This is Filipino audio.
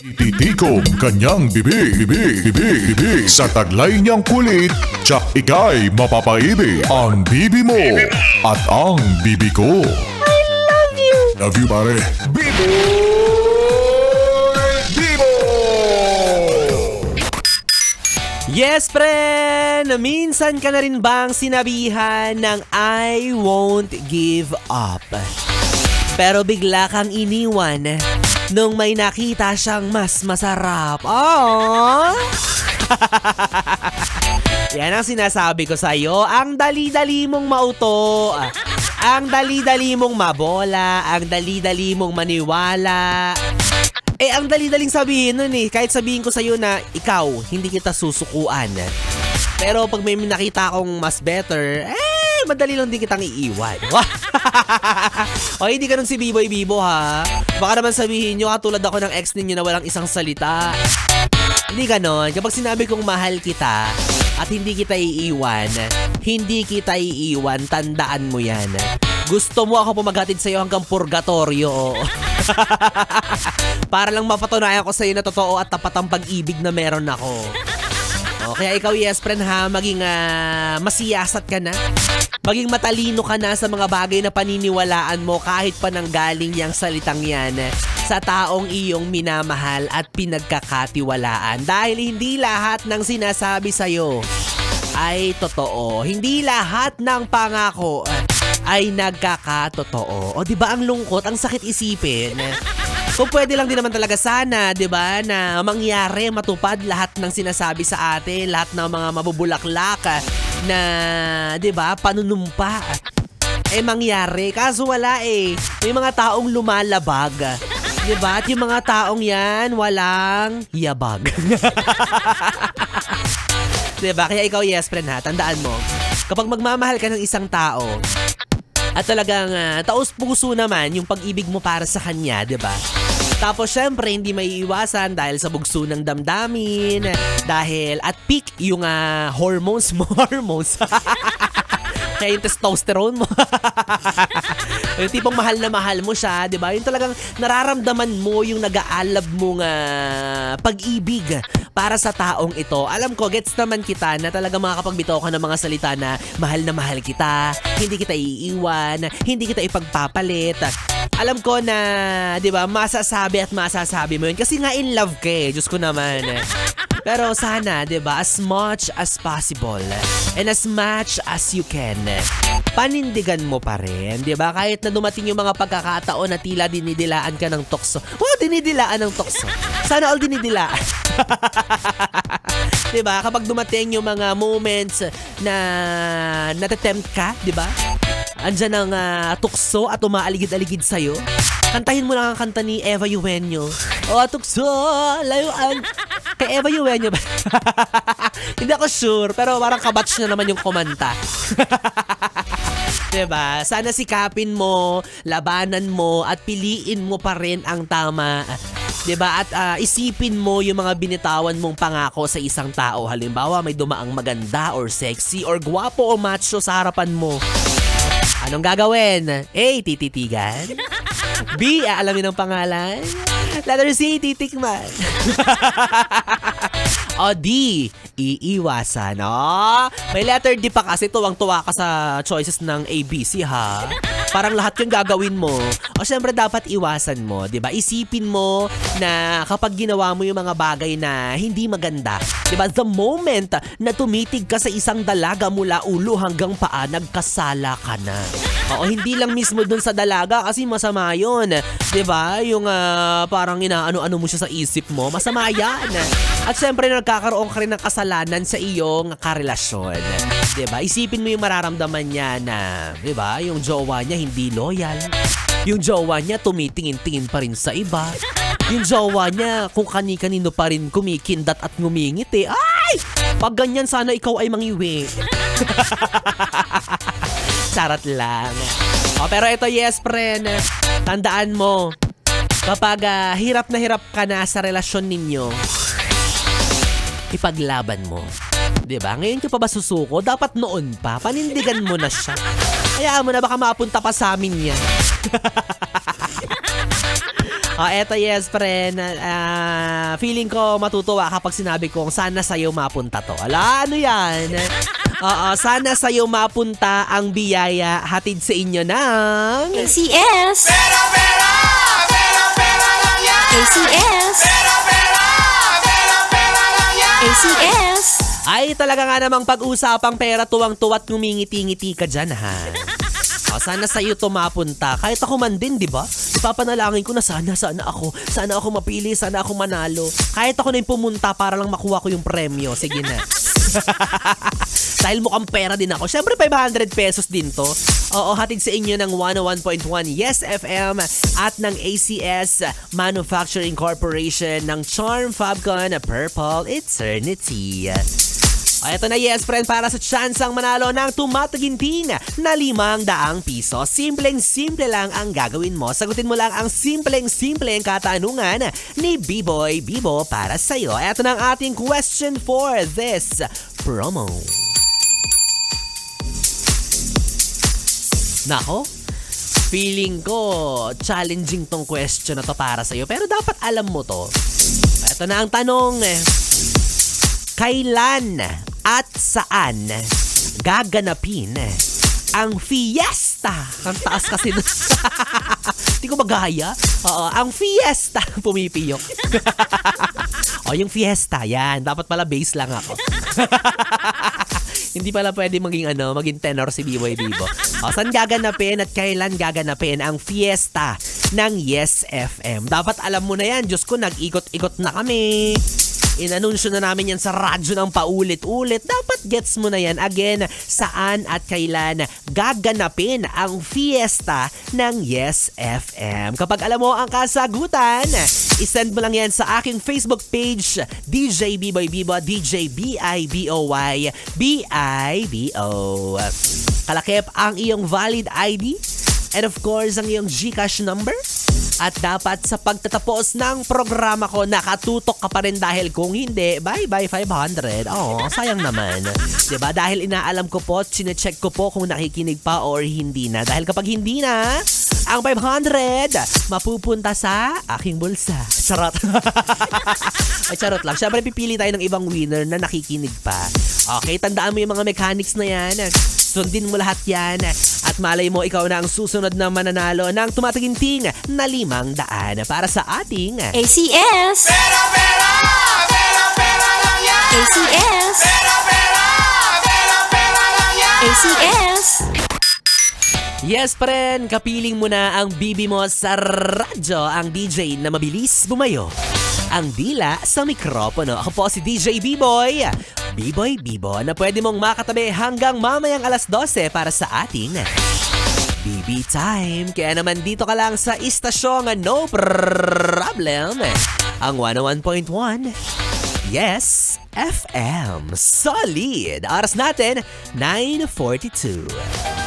Titikom kanyang bibig sa taglay niyang kulit, tsak ika'y mapapaibig. Ang bibi mo at ang bibi ko. I love you! Love you, pare. Bibo! Bibo! Yes, friend! Minsan ka na rin bang sinabihan ng I won't give up? Pero bigla kang iniwan nung may nakita siyang mas masarap. Aww! Yan ang sinasabi ko sa'yo. Ang dali-dali mong mauto. Ang dali-dali mong mabola. Ang dali-dali mong maniwala. Ang dali-daling sabihin nun eh. Kahit sabihin ko sa'yo na ikaw, hindi kita susukuan. Pero pag may nakita akong mas better, madali lang din kitang iiwan. O hindi ka nun si Biboy Bibo ha. Baka naman sabihin nyo katulad ako ng ex ninyo na walang isang salita. Hindi ganon. Kapag sinabi kong mahal kita at hindi kita iiwan, tandaan mo yan. Gusto mo ako pumaghatid sa'yo hanggang purgatorio. Para lang mapatunayan ko sa'yo na totoo at tapat ang pag-ibig na meron ako. Kaya ikaw, yes friend ha, maging masiyasat ka na. Maging matalino ka na sa mga bagay na paniniwalaan mo kahit pa nanggaling yang salitang yan sa taong iyong minamahal at pinagkakatiwalaan. Dahil hindi lahat ng sinasabi sa'yo ay totoo. Hindi lahat ng pangako ay nagkakatotoo. O diba ang lungkot, ang sakit isipin? Kung pwede lang din naman talaga sana, 'di ba, na mangyari, matupad lahat ng sinasabi sa atin, lahat ng mga mabubulaklak na, 'di ba, panunumpa. Mangyari, kaso wala eh. May mga taong lumalabag. 'Di ba? At yung mga taong 'yan, walang yabag. 'Di ba? Kaya ikaw, yes friend ha, tandaan mo. Kapag magmamahal ka ng isang tao, at talagang taos-puso naman yung pag-ibig mo para sa kanya, 'di ba? Tapos syempre hindi maiiwasan dahil sa bugso ng damdamin, dahil at peak yung hormones mo, Kaya yung testosterone mo. Yung tipong mahal na mahal mo siya, 'di ba? Yung talagang nararamdaman mo yung nag-aalab mong pag-ibig para sa taong ito. Alam ko, gets naman kita na talaga makakapagbitaw ka ng mga salita na mahal kita, hindi kita iiwan, hindi kita ipagpapalit. Alam ko na, 'di ba, masasabi mo yun kasi nga in love ka eh. Diyos ko naman. Pero sana, 'di ba, as much as possible and as much as you can, panindigan mo pa rin, 'di ba? Kahit na dumating yung mga pagkakataon na tila dinidilaan ka ng tukso. Dinidilaan ng tukso. Sana all dinidilaan. 'Di ba? Kapag dumating yung mga moments na natatempt ka, 'di ba? Andiyan ang tukso at umaaligid-aligid sa'yo. Kantahin mo lang ang kanta ni Eva Eugenio. Tukso, layuan. Kay Eva Eugenio ba? Hindi ako sure, pero parang kabatch na naman yung kumanta. Diba? Sana sikapin mo, labanan mo, at piliin mo pa rin ang tama. Diba? At isipin mo yung mga binitawan mong pangako sa isang tao. Halimbawa, may dumaang maganda or sexy or gwapo o macho sa harapan mo. Anong gagawin? A. Tititigan. B. Aalamin ang pangalan. Letter C. Titikman. O D. Iiwasan. May letter D pa kasi, tuwang-tuwa ka sa choices ng ABC ha. Parang lahat yung gagawin mo. O syempre dapat iwasan mo, 'di ba? Isipin mo na kapag ginawa mo yung mga bagay na hindi maganda, 'di ba? The moment na tumitig ka sa isang dalaga mula ulo hanggang paa, nagkasala ka na. Oo, hindi lang mismo dun sa dalaga kasi masama 'yon, 'di ba? Yung parang inaano-ano mo siya sa isip mo, masama 'yan. At syempre nagkakaroon ka rin ng kasalanan sa iyong karelasyon. 'Di ba? Isipin mo yung mararamdaman niya na, 'di ba? Yung jowa niya hindi loyal. Yung jowa niya tumitingin-tingin pa rin sa iba. Yung jowa niya kung kani-kanino pa rin kumikindat at ngumingiti. Ay! Pag ganyan sana ikaw ay mangiwi. Charot lang. Pero ito, yes friend, tandaan mo, kapag hirap na hirap ka na sa relasyon ninyo, ipaglaban mo. 'Di ba? Ngayon ka pa ba susuko? Dapat noon pa. Panindigan mo na siya. Hayaan mo na, baka mapunta pa sa amin yan. Eto yes, friend. Feeling ko matutuwa kapag sinabi kong sana sa'yo mapunta to. Ala, ano yan? Sana sa'yo mapunta ang biyaya hatid sa inyo ng... ACS! ACS! ACS! Ay, talaga nga namang pag-usapang pera, tuwang-tuwa't ngumingiti-ngiti ka dyan, ha? Sana sa'yo to mapunta. Kahit ako man din, di ba? Ipapanalangin ko na sana ako mapili, sana ako manalo. Kahit ako na yung pumunta para lang makuha ko yung premyo. Sige na. Dahil mukhang pera din ako. Syempre, 500 pesos din to. Oo, hatid sa inyo ng 101.1 Yes FM at ng ACS Manufacturing Corporation ng Charm Fabcon Purple Eternity. Eto na yes friend, para sa tsansang manalo ng tumataginting na 500 piso. Simpleng-simple lang ang gagawin mo. Sagutin mo lang ang simpleng-simpleng katanungan ni B-Boy Bibo para sa'yo. Eto na ang ating question for this promo. Nako, feeling ko challenging tong question na to para sa'yo. Pero dapat alam mo to. Eto na ang tanong. Kailan at saan gaganapin ang fiesta? Ang taas kasi nun. Hindi ko magaya. Oo, ang fiesta. Pumipiyok. Yung fiesta, yan. Dapat pala base lang ako. Hindi pala pwede maging tenor si B-Boy Bibo. Saan gaganapin at kailan gaganapin ang fiesta ng Yes FM? Dapat alam mo na yan. Diyos ko, nag-ikot-ikot na kami. Inanunsyo na namin yan sa radyo ng paulit-ulit. Dapat gets mo na yan. Again, saan at kailan gaganapin ang fiesta ng Yes FM? Kapag alam mo ang kasagutan, isend mo lang yan sa aking Facebook page, DJ B-Boy Bibo, DJ B-I-B-O-Y, B-I-B-O. Kalakip ang iyong valid ID and of course ang iyong GCash number. At dapat sa pagtatapos ng programa ko, nakatutok ka pa rin dahil kung hindi, bye-bye 500. Sayang naman. Diba? Dahil inaalam ko po, chinecheck ko po kung nakikinig pa or hindi na. Dahil kapag hindi na, ang 500 mapupunta sa aking bulsa. Charot. Ay, charot lang. Siyempre, pipili tayo ng ibang winner na nakikinig pa. Okay, tandaan mo yung mga mechanics na yan. Sundin mo lahat yan. At malay mo, ikaw na ang susunod na mananalo ng tumataginting na 500 para sa ating ACS! ACS! ACS! Yes, friend! Kapiling mo na ang bibi mo sa radyo, ang DJ na mabilis bumayo. Ang dila sa mikropono. Ako po si DJ B-Boy. B-Boy Bibo na pwede mong makatabi hanggang mamayang alas 12 para sa ating BB Time. Kaya naman dito ka lang sa istasyong no problem. Ang 101.1 Yes FM. Solid! Oras natin, 9:42.